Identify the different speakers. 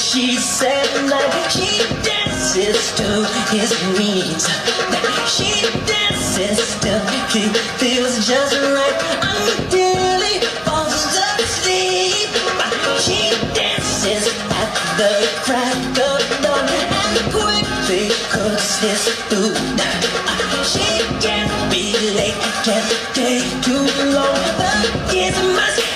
Speaker 1: She said that she dances to his needs. That she dances till he feels just right until he falls asleep. She dances at the crack of dawn and quickly cooks his food. She can't be late, can't take too long, but kids must